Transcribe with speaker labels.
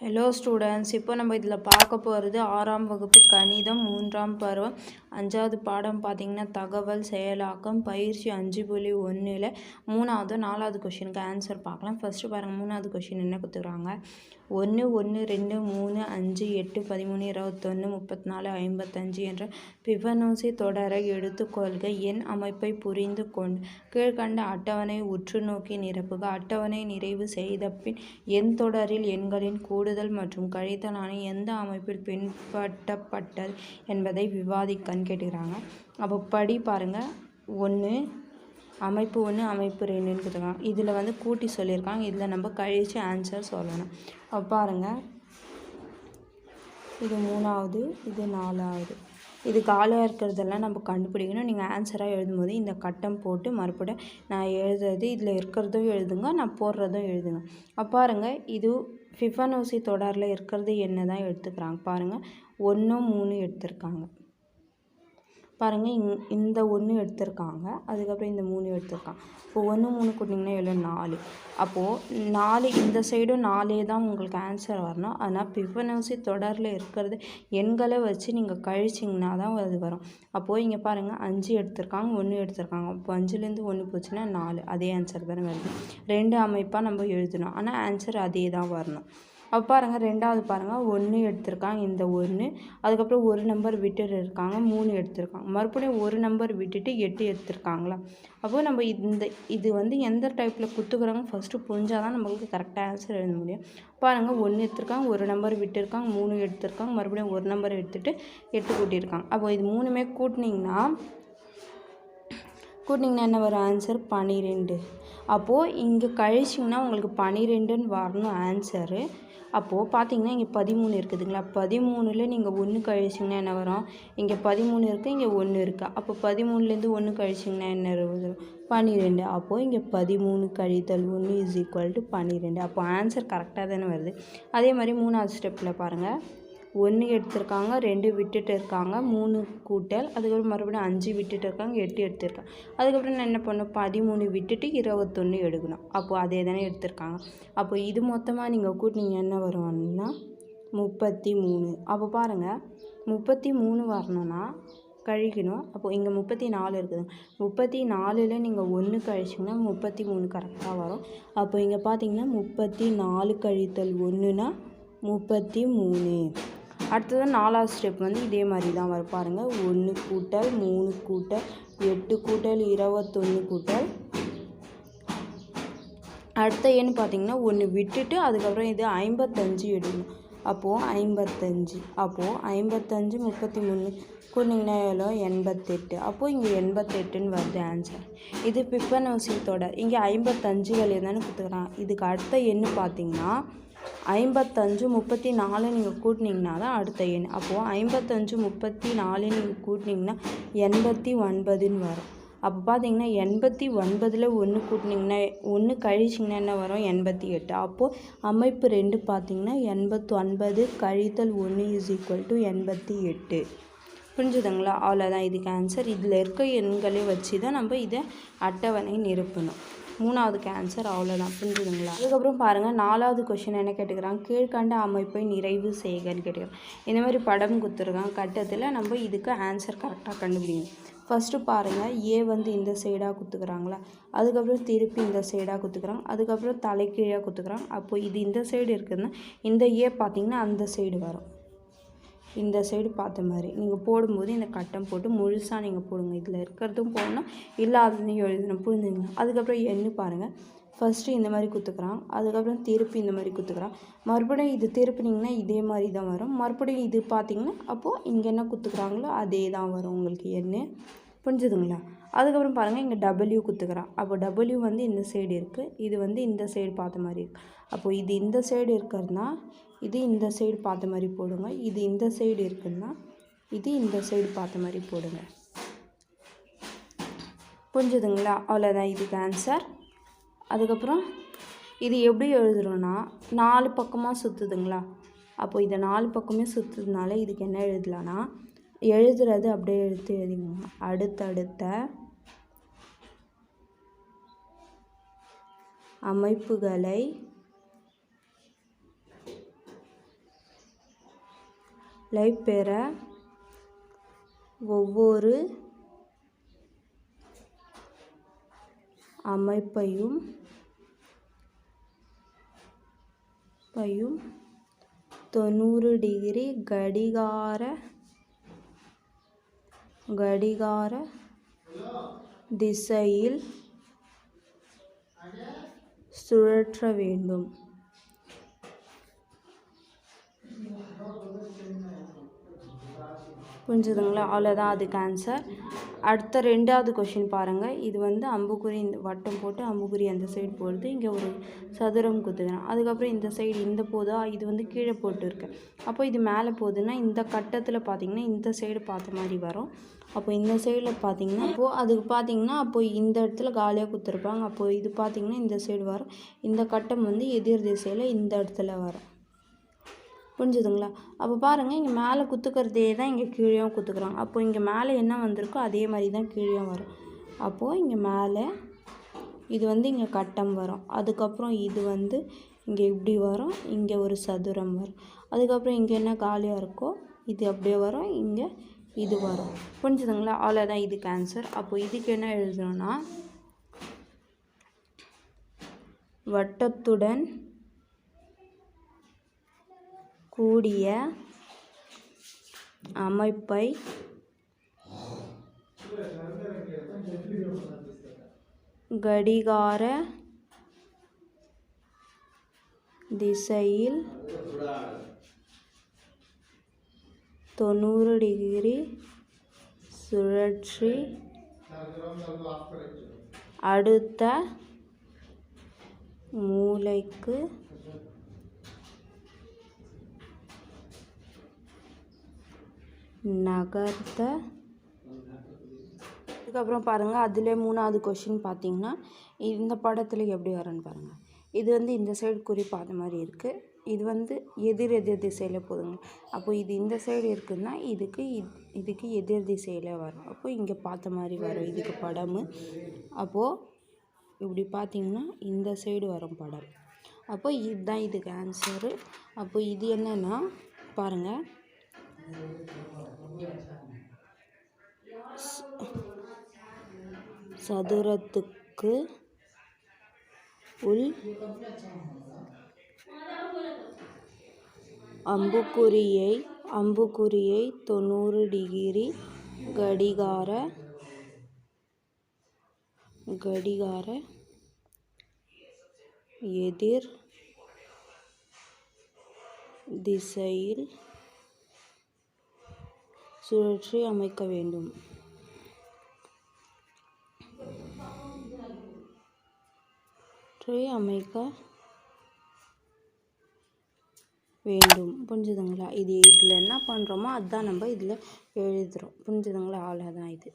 Speaker 1: Hello students, இப்போ நம்ம இதில் பார்க்க போகிறது 6ஆம் வகுப்பு கணிதம் 3ஆம் பருவம் 5வது பாடம் பார்த்திங்கன்னா தகவல் செயலாக்கம் பயிற்சி 5.1ல் 3வது 4வது கொஷினுக்கு ஆன்சர் பார்க்கலாம். ஃபஸ்ட்டு பாருங்கள், 3வது கொஷின் என்ன கொடுத்துக்கிறாங்க. 1 1 2 3 5 8 13 21 34 55 என்ற பிபனோசி தொடரை எடுத்துக்கொள்க. எண் அமைப்பை புரிந்து கொண்டு கீழ்கண்ட அட்டவணை உற்று நோக்கி நிரப்புக. அட்டவணை நிறைவு செய்த பின் எண் தொடரில் எண்களின் கூடுதல் மற்றும் கழித்தலான எந்த அமைப்பில் பின்பற்றப்பட்டது என்பதை விவாதிக்கன்னு கேட்டுக்கிறாங்க. அப்போ படி பாருங்கள். 1 அமைப்பு 1 அமைப்பு 2ன்னு கொடுத்துருக்காங்க. இதில் கூட்டி சொல்லியிருக்காங்க. இதில் நம்ம கழித்து ஆன்சர் சொல்லணும். அப்போ பாருங்கள், இது 3வது, இது 4வது. இது காலியாக இருக்கிறதெல்லாம் நம்ம கண்டுபிடிக்கணும். நீங்கள் ஆன்சராக எழுதும்போது இந்த கட்டம் போட்டு மறுபடியும் நான் எழுதுறது இதில் இருக்கிறதும் எழுதுங்க, நான் போடுறதும் எழுதுங்க. அப்போ பாருங்கள், இது ஃபிபனோசி தொடரில் இருக்கிறது என்ன தான் எடுத்துக்கிறாங்க பாருங்கள். 1 3 எடுத்திருக்காங்க பாருங்கள். இந்த 1 எடுத்திருக்காங்க, அதுக்கப்புறம் இந்த 3 எடுத்திருக்காங்க. இப்போ 1 3 கூட்டிங்கன்னா எவ்வளோ 4. அப்போது 4 இந்த சைடும் 4 தான் உங்களுக்கு ஆன்சர் வரணும். ஆனால் ஃபிபனோசி தொடரில் இருக்கிறது எண்களை வச்சு நீங்கள் கழிச்சிங்கன்னா தான் அது வரும். அப்போது இங்கே பாருங்கள், 5 எடுத்திருக்காங்க, 1 எடுத்திருக்காங்க. இப்போ 5லேருந்து 1 போச்சுன்னா 4, அதே ஆன்சர் தானே வருது. 2 அமைப்பாக நம்ம எழுதணும், ஆனால் ஆன்சர் அதே தான் வரணும். அப்போ பாருங்கள், 2வது பாருங்கள், 1 எடுத்திருக்காங்க, இந்த 1, அதுக்கப்புறம் ஒரு நம்பர் விட்டுட்டு இருக்காங்க, 3 எடுத்திருக்காங்க, மறுபடியும் ஒரு நம்பர் விட்டுட்டு 8 எடுத்திருக்காங்களா. அப்போது நம்ம இது எந்த டைப்பில் குத்துக்கிறாங்க ஃபஸ்ட்டு புரிஞ்சால் தான் நம்மளுக்கு கரெக்டாக ஆன்சர் எழுத முடியும். பாருங்கள், 1 எடுத்திருக்காங்க, ஒரு நம்பர் விட்டுருக்காங்க, 3 எடுத்திருக்காங்க, மறுபடியும் ஒரு நம்பர் எடுத்துகிட்டு 8 கூட்டியிருக்காங்க. அப்போ இது 3மே கூட்டினீங்கன்னா என்ன வரும் ஆன்சர் 12. அப்போது இங்கே கழிச்சிங்கன்னா உங்களுக்கு 12ன்னு வரணும் ஆன்சரு. அப்போது பார்த்தீங்கன்னா இங்கே 13 இருக்குதுங்களா. 13ல் நீங்கள் 1 கழிச்சிங்கன்னா என்ன வரும். இங்கே 13 இருக்குது, இங்கே 1 இருக்குது. அப்போ 13லேருந்து 1 கழிச்சிங்கன்னா என்ன வரும் 12. அப்போது இங்கே 13 கழித்தல் 1 = 12. அப்போ ஆன்சர் கரெக்டாக தானே வருது. அதே மாதிரி 3வது ஸ்டெப்பில் பாருங்கள், 1 எடுத்திருக்காங்க, 2 விட்டுட்டு இருக்காங்க, 3 கூட்டல், அதுக்கப்புறம் மறுபடியும் 5 விட்டுட்டு இருக்காங்க, 8 எடுத்திருக்காங்க. அதுக்கப்புறம் நான் என்ன பண்ணணும், 13 விட்டுட்டு 21 எடுக்கணும். அப்போது அதே தானே எடுத்திருக்காங்க. அப்போ இது மொத்தமாக நீங்கள் கூட்டினீங்க என்ன வரும்னா 33. அப்போ பாருங்கள், 33 வரணும்னா கழிக்கணும். அப்போது இங்கே 34 இருக்குது. 34ல் நீங்கள் 1 கழிச்சிங்கன்னா 33 கரெக்டாக வரும். அப்போ இங்கே பார்த்தீங்கன்னா 34 கழித்தல் 1னா 33. அடுத்தது 4வது ஸ்டெப் இதே மாதிரி தான் வரும் பாருங்கள். 1 கூட்டல் 3 கூட்டல் 8 கூட்டல் 21 கூட்டல் அடுத்த எண் பார்த்திங்கன்னா 1 விட்டுட்டு அதுக்கப்புறம் இது 55 எடுக்கணும். அப்போது 55. அப்போது 55 33 கூட்டிங்கன்னா எவ்வளோ 88. அப்போது இங்கே 88ன்னு வருது ஆன்சர். இது ஃபிபனோசி தொடர். இங்கே 55 தானே கொடுத்துக்கிறாங்க. இதுக்கு அடுத்த எண் பார்த்திங்கன்னா 55 34 நீங்கள் கூட்டினீங்கன்னா தான் அடுத்த எண். அப்போது 55 34 நீங்கள் கூட்டினீங்கன்னா 89ன்னு வரும். அப்போ பார்த்தீங்கன்னா 89ல் 1 கூட்டினீங்கன்னா 1 கழிச்சிங்கன்னா என்ன வரும் 88. அப்போது அமைப்பு 2 பார்த்தீங்கன்னா 89 கழித்தல் 1 = 88. புரிஞ்சுதுங்களா. அவ்வளோதான் இதுக்கு ஆன்சர். இதில் இருக்க எண்களை வச்சு தான் நம்ம இதை அட்டவணை நிரப்பணும். 3வது ஆன்சர் அவ்வளோதான். புரிஞ்சுதுங்களா. அதுக்கப்புறம் பாருங்கள், 4வது கொஷின் என்ன கேட்டுக்கிறாங்க. கீழ்கண்ட அமைப்பை நிறைவு செய்கன்னு கேட்டுக்கிறாங்க. இந்த மாதிரி படம் கொடுத்துருக்காங்க. கட்டத்தில் நம்ம இதுக்கு ஆன்சர் கரெக்டாக கண்டுபிடிக்கணும். ஃபஸ்ட்டு பாருங்கள், ஏ இந்த சைடாக கொடுத்துக்கிறாங்களா, அதுக்கப்புறம் திருப்பி இந்த சைடாக கொடுத்துக்கிறாங்க, அதுக்கப்புறம் தலைக்கீழாக கொடுத்துக்கிறாங்க. அப்போது இது இந்த சைடு இருக்குதுன்னா இந்த ஏ பார்த்திங்கன்னா அந்த சைடு வரும். இந்த சைடு பார்த்த மாதிரி நீங்கள் போடும்போது இந்த கட்டம் போட்டு முழுசாக நீங்கள் போடுங்க. இதில் இருக்கிறதும் போடணும், இல்லாததையும் எழுதணும். புரிஞ்சுங்களா. அதுக்கப்புறம் எண்ணு பாருங்கள். ஃபஸ்ட்டு இந்த மாதிரி குத்துக்கிறான், அதுக்கப்புறம் திருப்பி இந்த மாதிரி குத்துக்கிறான், மறுபடியும் இது திருப்பினீங்கன்னா இதே மாதிரி தான் வரும். மறுபடியும் இது பார்த்திங்கன்னா அப்போது இங்கே என்ன குத்துக்கிறாங்களோ அதே தான் வரும் உங்களுக்கு எண்ணு. புரிஞ்சுதுங்களா. அதுக்கப்புறம் பாருங்கள், இங்கே டபிள்யூ குத்துக்கிறான். அப்போ டபிள்யூ இந்த சைடு இருக்குது, இது இந்த சைடு பார்த்த மாதிரி இருக்குது. அப்போது இது இந்த சைடு இருக்கிறதுனா இது இந்த சைடு பார்த்த மாதிரி போடுங்க. இது இந்த சைடு இருக்குதுன்னா இது இந்த சைடு பார்த்த மாதிரி போடுங்க. புரிஞ்சுதுங்களா. அவ்வளோதான் இதுக்கு ஆன்சர். அதுக்கப்புறம் இது எப்படி எழுதுறோன்னா 4 பக்கமாக சுற்றுதுங்களா. அப்போ இதை 4 பக்கமே சுற்றுறதுனால இதுக்கு என்ன எழுதலான்னா, எழுதுறது அப்படியே எடுத்து எழுதிங்க. அடுத்தடுத்த அமைப்புகளை பெற ஒவ்வொரு அமைப்பையும் 90 டிகிரி கடிகார திசையில் சுழற்ற வேண்டும். புரிஞ்சுதுங்களா? அவ்வளோதான் அதுக்கு ஆன்சர். அடுத்த 2வது கொஷின் பாருங்கள். இது வந்து அம்புக்குறி இந்த வட்டம் போட்டு அம்புக்குறி அந்த சைடு போடுது, இங்கே ஒரு சதுரம் குத்துக்கிறேன். அதுக்கப்புறம் இந்த சைடு இந்த போதா, இது வந்து கீழே போட்டுருக்கேன். அப்போ இது மேலே போகுதுன்னா இந்த கட்டத்தில் பார்த்திங்கன்னா இந்த சைடு பார்த்த மாதிரி வரும். அப்போ இந்த சைடில் பார்த்திங்கன்னா அதுக்கு பார்த்திங்கன்னா இந்த இடத்துல காலியாக குத்துருப்பாங்க. அப்போது இது பார்த்திங்கன்னா இந்த சைடு வரும். இந்த கட்டம் வந்து எதிர் திசையில் இந்த இடத்துல வரும். புரிஞ்சுதுங்களா? அப்போ பாருங்கள், இங்கே மேலே குத்துக்கிறதே தான் இங்கே கீழேயும் குத்துக்கிறாங்க. அப்போ இங்கே மேலே என்ன வந்திருக்கோ அதே மாதிரி தான் கீழேயும் வரும். அப்போது இங்கே மேலே இது வந்து இங்கே கட்டம் வரும். அதுக்கப்புறம் இது வந்து இங்கே இப்படி வரும், இங்கே ஒரு சதுரம் வரும். அதுக்கப்புறம் இங்கே என்ன காலியாக இருக்கோ இது அப்படியே வரும், இங்கே இது வரும். புரிஞ்சுதுங்களா? அவ்வளோதான் இதுக்கு ஆன்சர். அப்போ இதுக்கு என்ன எழுதணும்னா, வட்டத்துடன் கூடிய அமைப்பை கடிகார திசையில் 90 டிகிரி சுழற்றி அடுத்த மூலைக்கு நகர்த்த. அதுக்கப்புறம் பாருங்கள், அதில் 3வது கொஷின் பார்த்திங்கன்னா இந்த படத்தில் எப்படி வரும்னு பாருங்கள். இது வந்து இந்த சைடு குறி பார்த்த மாதிரி இருக்குது. இது வந்து எதிர் திசையில் போதுங்க. அப்போது இது இந்த சைடு இருக்குதுன்னா இதுக்கு எதிர் திசையில் வரும். அப்போது இங்கே பார்த்த மாதிரி வரும் இதுக்கு படம். அப்போது இப்படி பார்த்திங்கன்னா இந்த சைடு வரும் படம். அப்போ இதுதான் இதுக்கு ஆன்சரு. அப்போ இது என்னென்னா பாருங்கள், சதுரத்துக்கு உள் அம்புக்குறியை 90 டிகிரி கடிகார எதிர் திசையில் சுழற்றி அமைக்க வேண்டும். புரிஞ்சுதுங்களா? இதில் என்ன பண்ணுறோமோ அதுதான் நம்ம இதில் எழுதுகிறோம். புரிஞ்சுதுங்களா? அவ்வளோதான் இது.